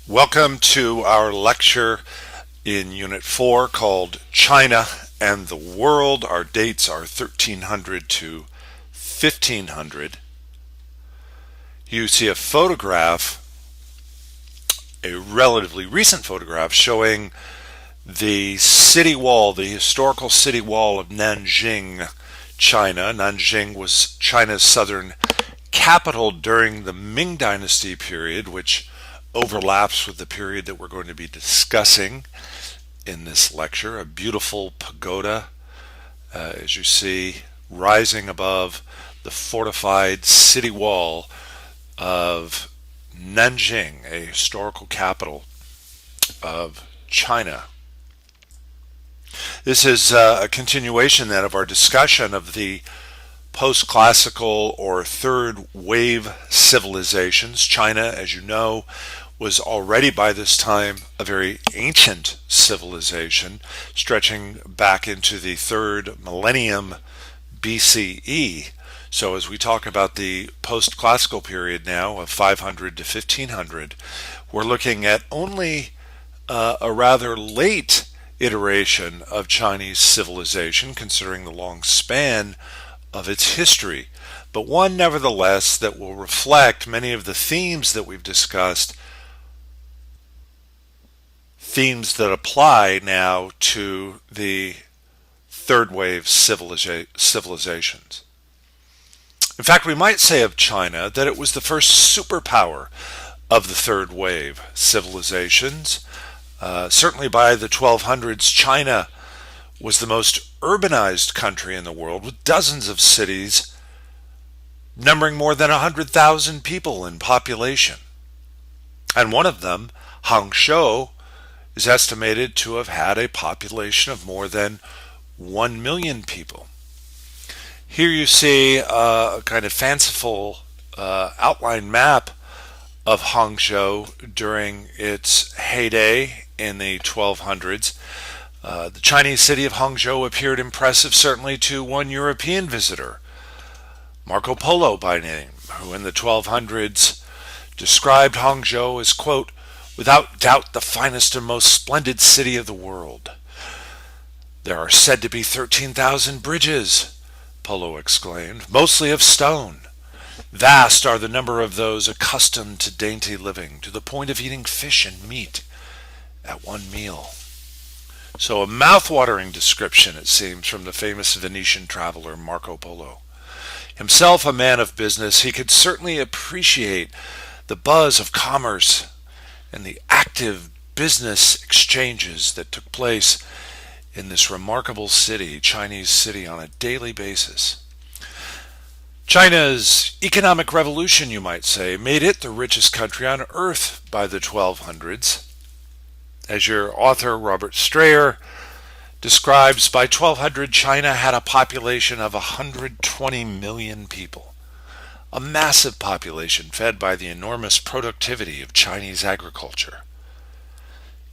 Welcome to our lecture in Unit 4 called China and the World. Our dates are 1300 to 1500. You see a photograph, a relatively recent photograph, showing the city wall, the historical city wall of Nanjing, China. Nanjing was China's southern capital during the Ming Dynasty period, which overlaps with the period that we're going to be discussing in this lecture. A beautiful pagoda, as you see, rising above the fortified city wall of Nanjing, a historical capital of China. This is a continuation then of our discussion of the post-classical or third wave civilizations. China, as you know, was already by this time a very ancient civilization, stretching back into the third millennium BCE. So as we talk about the post-classical period now of 500 to 1500, we're looking at only a rather late iteration of Chinese civilization, considering the long span of its history, but one nevertheless that will reflect many of the themes that we've discussed, themes that apply now to the third wave civilizations. In fact, we might say of China that it was the first superpower of the third wave civilizations. Certainly by the 1200s, China was the most urbanized country in the world, with dozens of cities numbering more than 100,000 people in population. And one of them, Hangzhou, is estimated to have had a population of more than 1 million people. Here you see a kind of fanciful outline map of Hangzhou during its heyday in the 1200s. The Chinese city of Hangzhou appeared impressive certainly to one European visitor, Marco Polo by name, who in the 1200s described Hangzhou as, quote, "without doubt the finest and most splendid city of the world. There are said to be 13,000 bridges," Polo exclaimed, "mostly of stone. Vast are the number of those accustomed to dainty living, to the point of eating fish and meat at one meal." So a mouth-watering description, it seems, from the famous Venetian traveler Marco Polo. Himself a man of business, he could certainly appreciate the buzz of commerce and the active business exchanges that took place in this remarkable city, Chinese city, on a daily basis. China's economic revolution, you might say, made it the richest country on earth by the 1200s. As your author, Robert Strayer, describes, by 1200 China had a population of 120 million people. A massive population fed by the enormous productivity of Chinese agriculture.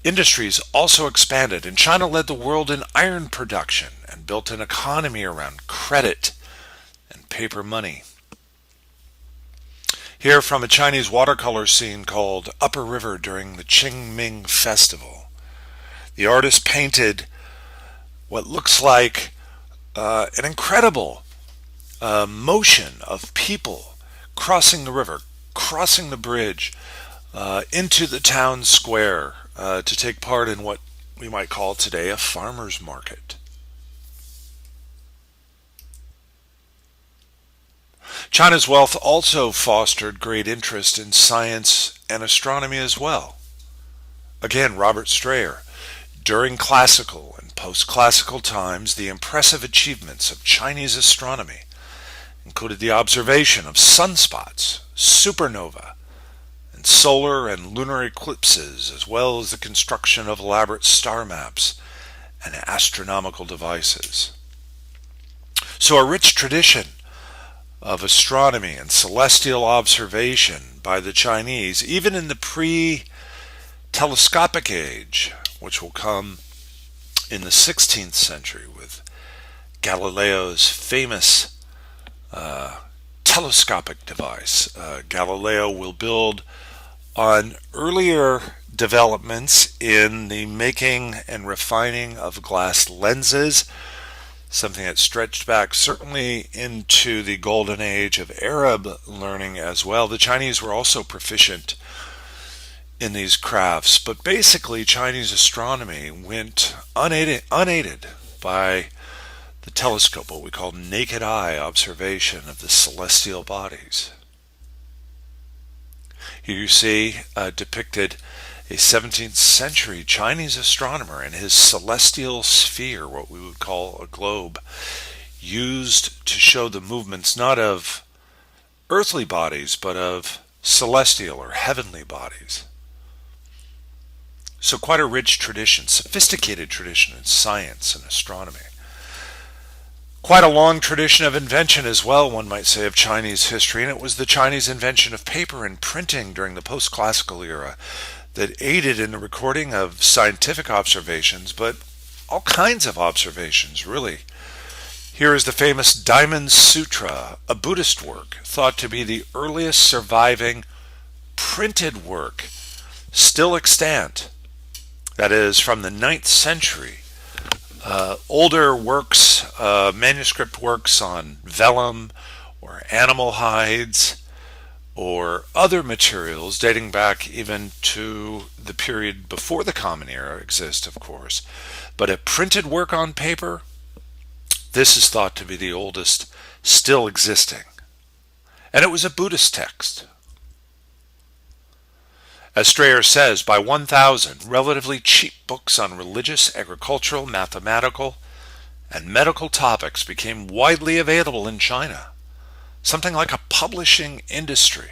Industries also expanded, and China led the world in iron production and built an economy around credit and paper money. Here from a Chinese watercolor scene called Upper River during the Qingming Festival. The artist painted what looks like an incredible motion of people crossing the river, crossing the bridge into the town square to take part in what we might call today a farmer's market. China's wealth also fostered great interest in science and astronomy as well. Again, Robert Strayer. During classical and post-classical times, the impressive achievements of Chinese astronomy included the observation of sunspots, supernova, and solar and lunar eclipses, as well as the construction of elaborate star maps and astronomical devices. So a rich tradition of astronomy and celestial observation by the Chinese, even in the pre-telescopic age, which will come in the 16th century with Galileo's famous telescopic device. Galileo will build on earlier developments in the making and refining of glass lenses, something that stretched back certainly into the golden age of Arab learning as well. The Chinese were also proficient in these crafts, but basically Chinese astronomy went unaided by the telescope, what we call naked eye observation of the celestial bodies. Here you see depicted a 17th century Chinese astronomer and his celestial sphere, what we would call a globe, used to show the movements not of earthly bodies but of celestial or heavenly bodies. So quite a rich tradition, sophisticated tradition in science and astronomy. Quite a long tradition of invention as well, one might say, of Chinese history, and it was the Chinese invention of paper and printing during the post-classical era that aided in the recording of scientific observations, but all kinds of observations, really. Here is the famous Diamond Sutra, a Buddhist work, thought to be the earliest surviving printed work still extant. That is, from the 9th century. Older works, manuscript works on vellum or animal hides or other materials dating back even to the period before the Common Era exist, of course. But a printed work on paper, this is thought to be the oldest still existing. And it was a Buddhist text. As Strayer says, by 1,000 relatively cheap books on religious, agricultural, mathematical, and medical topics became widely available in China. Something like a publishing industry,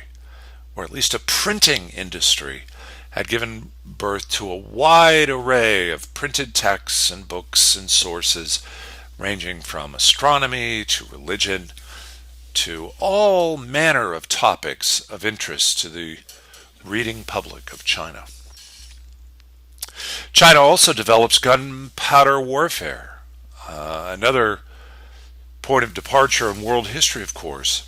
or at least a printing industry, had given birth to a wide array of printed texts and books and sources, ranging from astronomy to religion to all manner of topics of interest to the reading public of China. China also develops gunpowder warfare, another point of departure in world history, of course.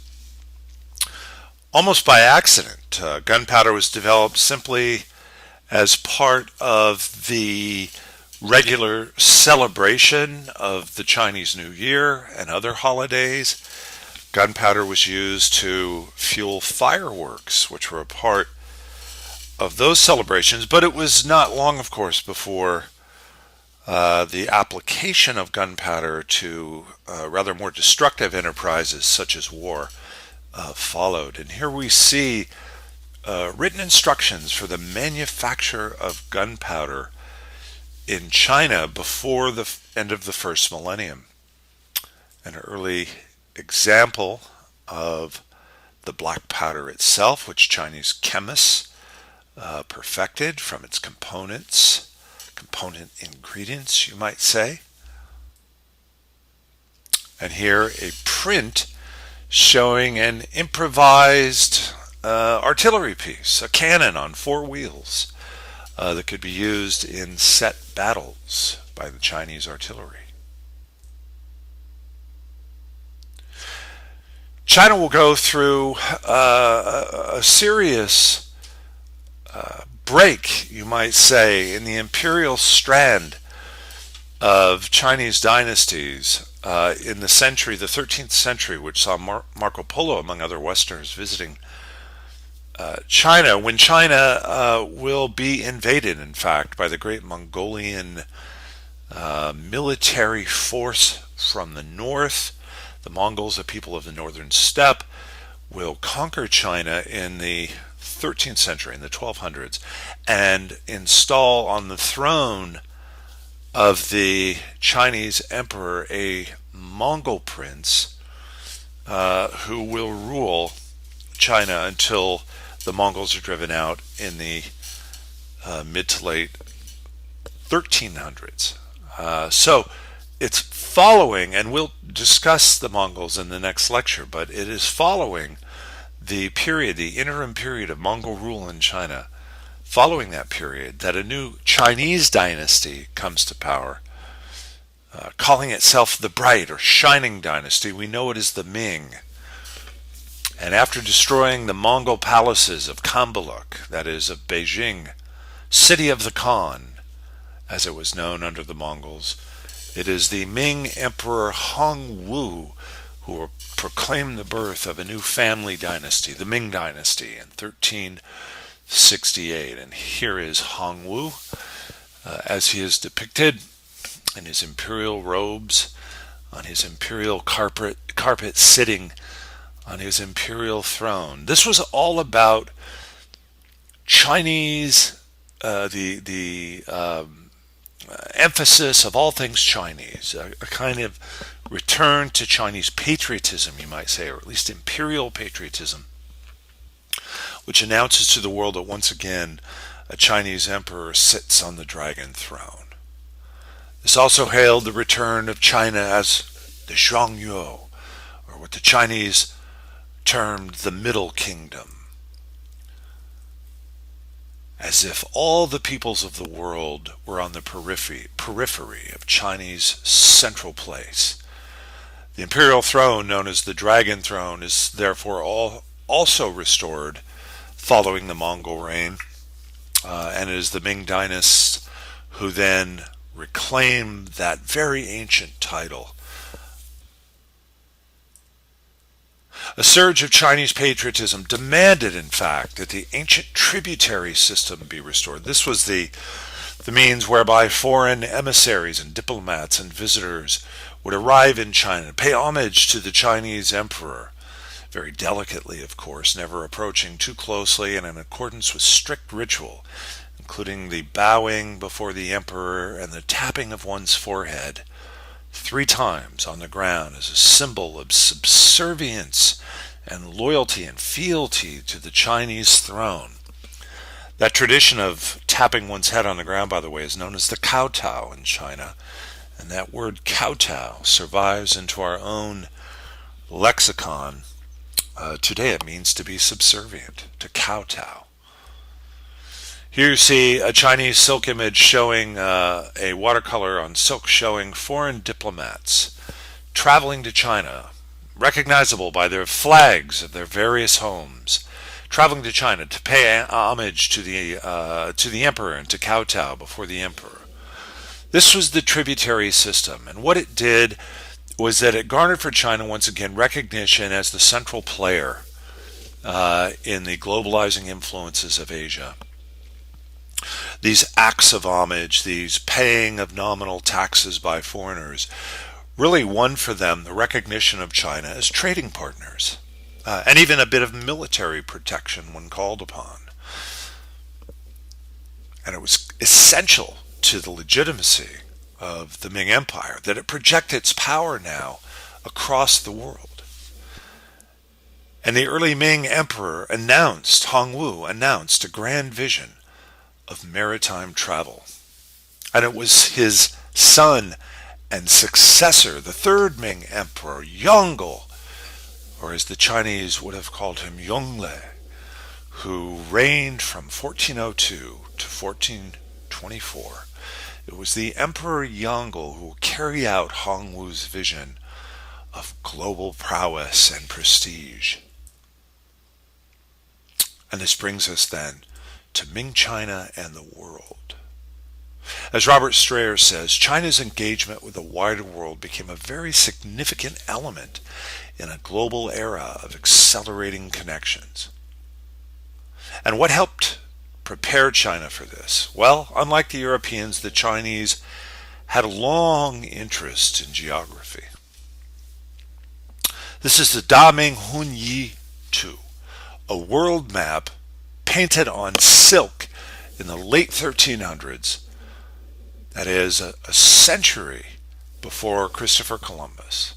Almost by accident, gunpowder was developed simply as part of the regular celebration of the Chinese New Year and other holidays. Gunpowder was used to fuel fireworks, which were a part of those celebrations, but it was not long, of course, before the application of gunpowder to rather more destructive enterprises such as war followed. And here we see written instructions for the manufacture of gunpowder in China before the end of the first millennium. An early example of the black powder itself, which Chinese chemists perfected from its component ingredients, you might say. And here a print showing an improvised artillery piece, a cannon on 4 wheels that could be used in set battles by the Chinese artillery. China will go through a serious break, you might say, in the imperial strand of Chinese dynasties in the 13th century, which saw Marco Polo, among other Westerners, visiting China, when China will be invaded, in fact, by the great Mongolian military force from the north. The Mongols, the people of the northern steppe, will conquer China in the 13th century, in the 1200s, and install on the throne of the Chinese emperor a Mongol prince who will rule China until the Mongols are driven out in the mid to late 1300s. So it's following, and we'll discuss the Mongols in the next lecture, but it is following the period, the interim period of Mongol rule in China. Following that period, that a new Chinese dynasty comes to power, calling itself the Bright or Shining Dynasty. We know it as the Ming. And after destroying the Mongol palaces of Kambaluk, that is, of Beijing, city of the Khan, as it was known under the Mongols, it is the Ming Emperor Hongwu who proclaimed the birth of a new family dynasty, the Ming Dynasty, in 1368. And here is Hongwu, as he is depicted in his imperial robes, on his imperial carpet sitting on his imperial throne. This was all about Chinese, the emphasis of all things Chinese, a kind of return to Chinese patriotism, you might say, or at least imperial patriotism, which announces to the world that once again a Chinese emperor sits on the dragon throne. This also hailed the return of China as the Zhongyuo, or what the Chinese termed the Middle Kingdom, as if all the peoples of the world were on the periphery of Chinese central place. The imperial throne, known as the Dragon Throne, is therefore also restored following the Mongol reign, and it is the Ming dynasts who then reclaim that very ancient title. A surge of Chinese patriotism demanded, in fact, that the ancient tributary system be restored. This was the means whereby foreign emissaries and diplomats and visitors would arrive in China, pay homage to the Chinese emperor, very delicately, of course, never approaching too closely and in accordance with strict ritual, including the bowing before the emperor and the tapping of one's forehead 3 times on the ground as a symbol of subservience and loyalty and fealty to the Chinese throne. That tradition of tapping one's head on the ground, by the way, is known as the kowtow in China. And that word kowtow survives into our own lexicon. Today it means to be subservient, to kowtow. Here you see a Chinese silk image showing a watercolor on silk showing foreign diplomats traveling to China, recognizable by their flags of their various homes, traveling to China to pay homage to the emperor and to kowtow before the emperor. This was the tributary system, and what it did was that it garnered for China once again recognition as the central player in the globalizing influences of Asia. These acts of homage, these paying of nominal taxes by foreigners, really won for them the recognition of China as trading partners, and even a bit of military protection when called upon. And it was essential to the legitimacy of the Ming Empire that it project its power now across the world. And the early Ming Emperor Hongwu announced a grand vision of maritime travel. And it was his son and successor, the third Ming Emperor, Yongle, or as the Chinese would have called him, Yongle, who reigned from 1402 to 1424. It was the Emperor Yongle who carried out Hongwu's vision of global prowess and prestige. And this brings us then to Ming China and the world. As Robert Strayer says, China's engagement with the wider world became a very significant element in a global era of accelerating connections. And what helped prepare China for this? Well, unlike the Europeans, the Chinese had a long interest in geography. This is the Da Ming Hun Yi Tu, a world map painted on silk in the late 1300s, that is, a century before Christopher Columbus.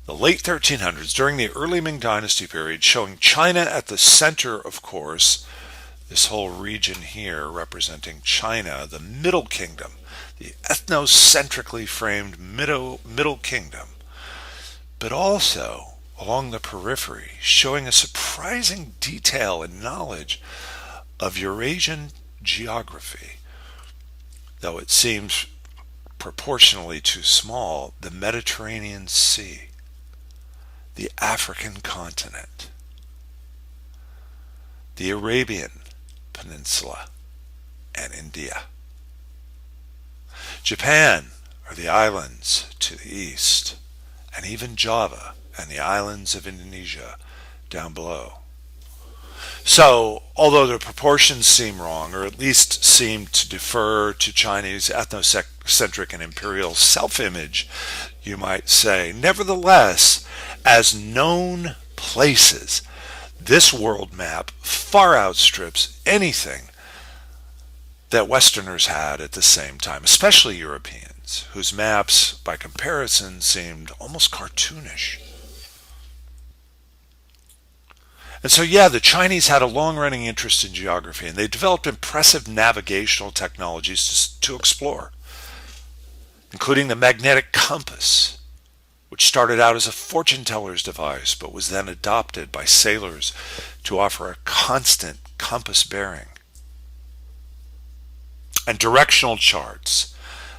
The late 1300s, during the early Ming Dynasty period, showing China at the center, of course, this whole region here representing China, the Middle Kingdom, the ethnocentrically framed Middle Kingdom, but also along the periphery, showing a surprising detail and knowledge of Eurasian geography, though it seems proportionally too small, the Mediterranean Sea, the African continent, the Arabian Peninsula, and India. Japan are the islands to the east, and even Java and the islands of Indonesia down below. So, although the proportions seem wrong, or at least seem to defer to Chinese ethnocentric and imperial self-image, you might say, nevertheless, as known places, this world map far outstrips anything that Westerners had at the same time, especially Europeans, whose maps, by comparison, seemed almost cartoonish. And so, yeah, the Chinese had a long-running interest in geography, and they developed impressive navigational technologies to explore, including the magnetic compass, which started out as a fortune teller's device, but was then adopted by sailors to offer a constant compass bearing, and directional charts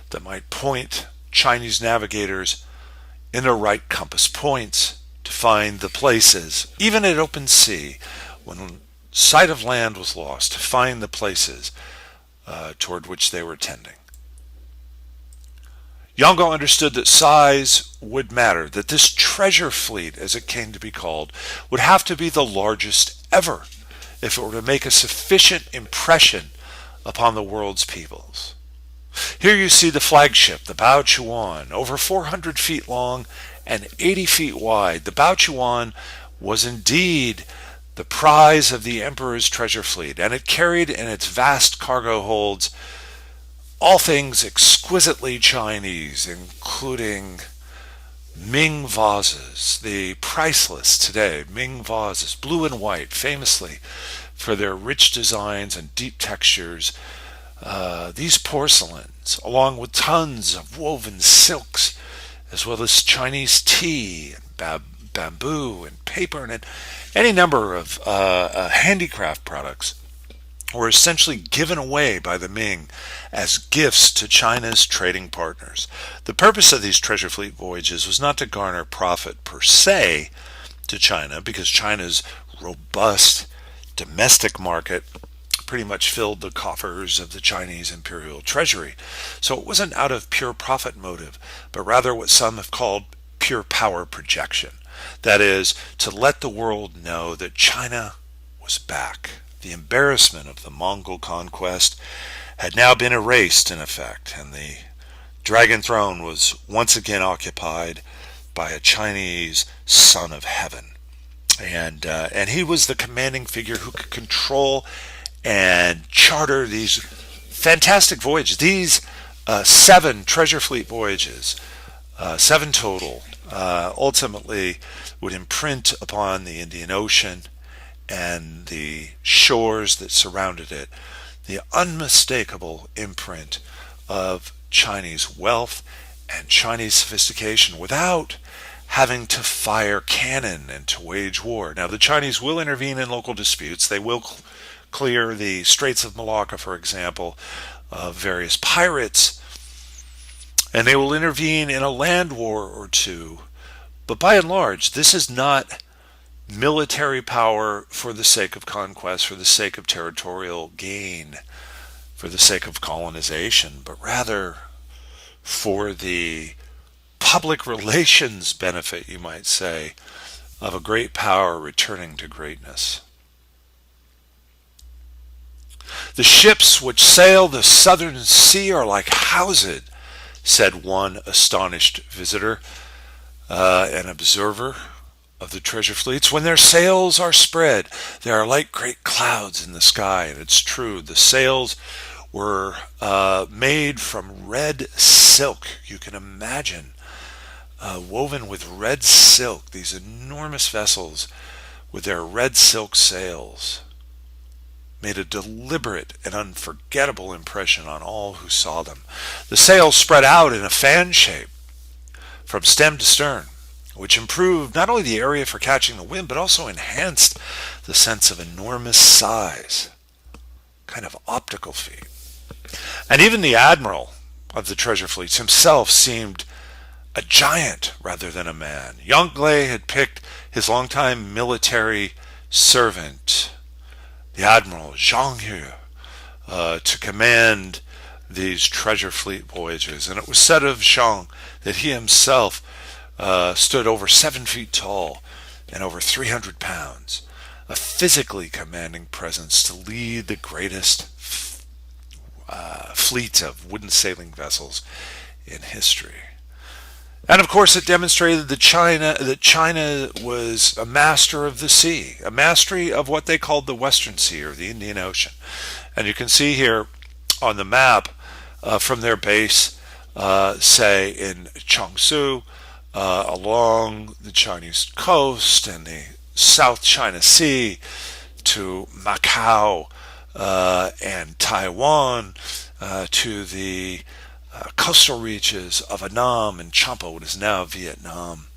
that might point Chinese navigators in the right compass points to find the places, even at open sea, when sight of land was lost, to find the places toward which they were tending. Yongle understood that size would matter, that this treasure fleet, as it came to be called, would have to be the largest ever if it were to make a sufficient impression upon the world's peoples. Here you see the flagship, the Bao Chuan, over 400 feet long and 80 feet wide. The Bao Chuan was indeed the prize of the emperor's treasure fleet, and it carried in its vast cargo holds all things exquisitely Chinese, including Ming vases, the priceless today Ming vases, blue and white, famously for their rich designs and deep textures. These porcelains, along with tons of woven silks, as well as Chinese tea and bamboo and paper and any number of handicraft products, were essentially given away by the Ming as gifts to China's trading partners. The purpose of these treasure fleet voyages was not to garner profit per se to China, because China's robust domestic market pretty much filled the coffers of the Chinese imperial treasury. So it wasn't out of pure profit motive, but rather what some have called pure power projection. That is, to let the world know that China was back. The embarrassment of the Mongol conquest had now been erased, in effect, and the Dragon Throne was once again occupied by a Chinese son of heaven. And he was the commanding figure who could control and charter these fantastic voyages. These 7 treasure fleet voyages, 7 total, ultimately would imprint upon the Indian Ocean and the shores that surrounded it the unmistakable imprint of Chinese wealth and Chinese sophistication without having to fire cannon and to wage war. Now, the Chinese will intervene in local disputes. They will clear the Straits of Malacca, for example, of various pirates, and they will intervene in a land war or two. But by and large, this is not military power for the sake of conquest, for the sake of territorial gain, for the sake of colonization, but rather for the public relations benefit, you might say, of a great power returning to greatness. The ships which sail the southern sea are like housed, said one astonished visitor, an observer of the treasure fleets. When their sails are spread, they are like great clouds in the sky. And it's true, the sails were made from red silk. You can imagine, woven with red silk, these enormous vessels with their red silk sails made a deliberate and unforgettable impression on all who saw them. The sails spread out in a fan shape from stem to stern, which improved not only the area for catching the wind, but also enhanced the sense of enormous size. Kind of optical feat. And even the admiral of the treasure fleets himself seemed a giant rather than a man. Yongle had picked his longtime military servant, the Admiral Zhang He, to command these treasure fleet voyages. And it was said of Zhang that he himself stood over 7 feet tall and over 300 pounds, a physically commanding presence to lead the greatest fleet of wooden sailing vessels in history. And of course, it demonstrated that China was a master of the sea, a mastery of what they called the Western Sea or the Indian Ocean. And you can see here on the map from their base, say in Changshu, along the Chinese coast and the South China Sea to Macau and Taiwan, to the coastal reaches of Annam and Champa, what is now Vietnam,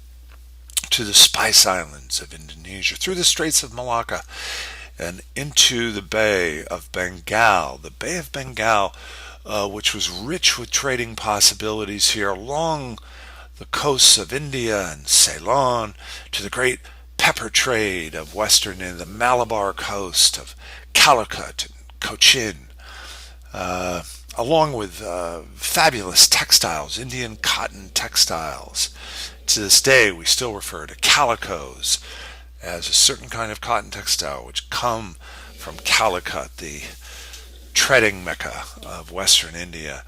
to the Spice Islands of Indonesia, through the Straits of Malacca, and into the Bay of Bengal. The Bay of Bengal, which was rich with trading possibilities here along the coasts of India and Ceylon, to the great pepper trade of western and the Malabar coast of Calicut and Cochin, along with fabulous textiles, Indian cotton textiles. To this day, we still refer to calicos as a certain kind of cotton textile which come from Calicut, the trading mecca of western India.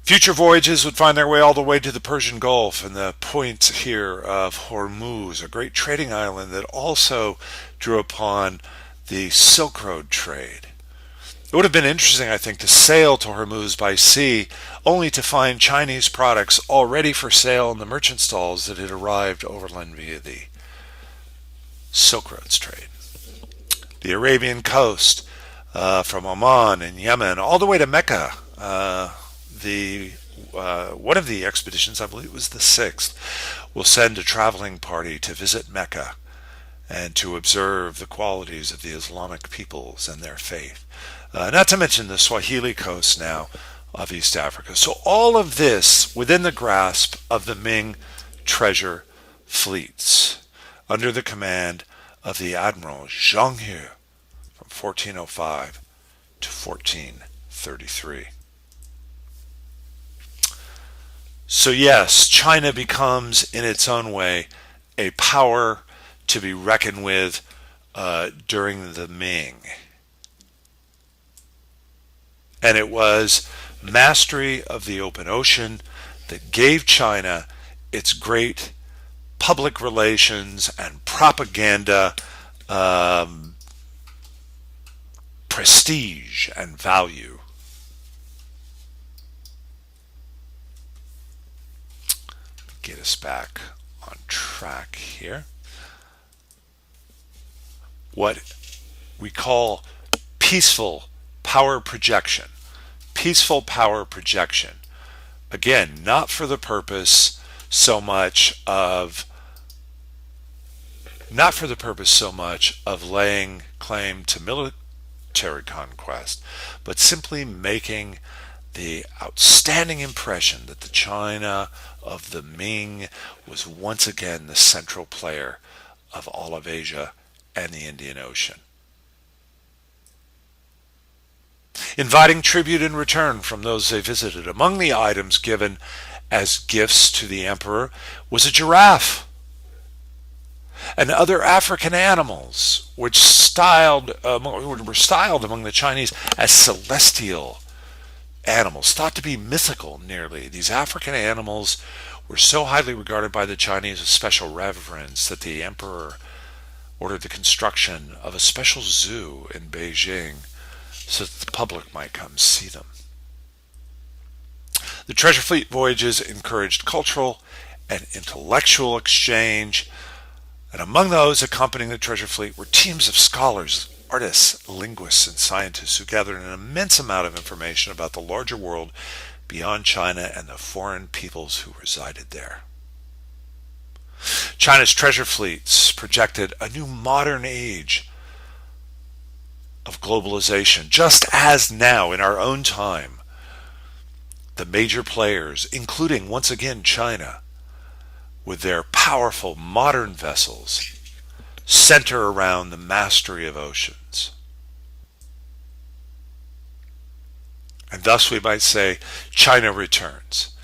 Future voyages would find their way all the way to the Persian Gulf and the point here of Hormuz, a great trading island that also drew upon the Silk Road trade. It would have been interesting, I think, to sail to Hormuz by sea, only to find Chinese products already for sale in the merchant stalls that had arrived overland via the Silk Road's trade. The Arabian coast, from Oman and Yemen all the way to Mecca. One of the expeditions, I believe it was the 6th, will send a traveling party to visit Mecca and to observe the qualities of the Islamic peoples and their faith. Not to mention the Swahili coast now of East Africa. So all of this within the grasp of the Ming treasure fleets under the command of the Admiral Zhang He from 1405 to 1433. So yes, China becomes in its own way a power to be reckoned with during the Ming. And it was mastery of the open ocean that gave China its great public relations and propaganda prestige and value. Get us back on track here. What we call peaceful power projection. Peaceful power projection. Again, not for the purpose so much of laying claim to military conquest, but simply making the outstanding impression that the China of the Ming was once again the central player of all of Asia and the Indian Ocean. Inviting tribute in return from those they visited. Among the items given as gifts to the emperor was a giraffe and other African animals, which were styled among the Chinese as celestial animals, thought to be mythical nearly. These African animals were so highly regarded by the Chinese with special reverence that the emperor ordered the construction of a special zoo in Beijing so that the public might come see them. The treasure fleet voyages encouraged cultural and intellectual exchange, and among those accompanying the treasure fleet were teams of scholars, artists, linguists, and scientists who gathered an immense amount of information about the larger world beyond China and the foreign peoples who resided there. China's treasure fleets projected a new modern age of globalization, just as now in our own time, the major players, including once again China, with their powerful modern vessels, center around the mastery of oceans. And thus we might say China returns.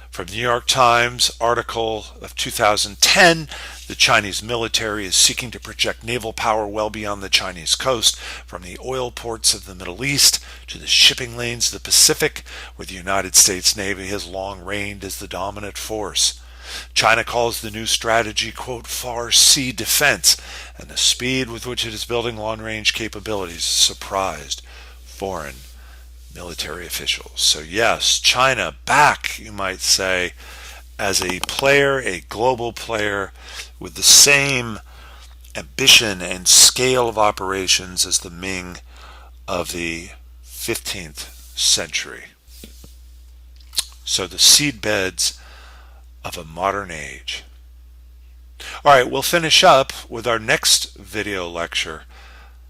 From the New York Times article of 2010, the Chinese military is seeking to project naval power well beyond the Chinese coast, from the oil ports of the Middle East to the shipping lanes of the Pacific, where the United States Navy has long reigned as the dominant force. China calls the new strategy, quote, far sea defense, and the speed with which it is building long-range capabilities surprised foreign military officials. So yes, China back, you might say, as a player, a global player with the same ambition and scale of operations as the Ming of the 15th century. So the seedbeds of a modern age. All right, we'll finish up with our next video lecture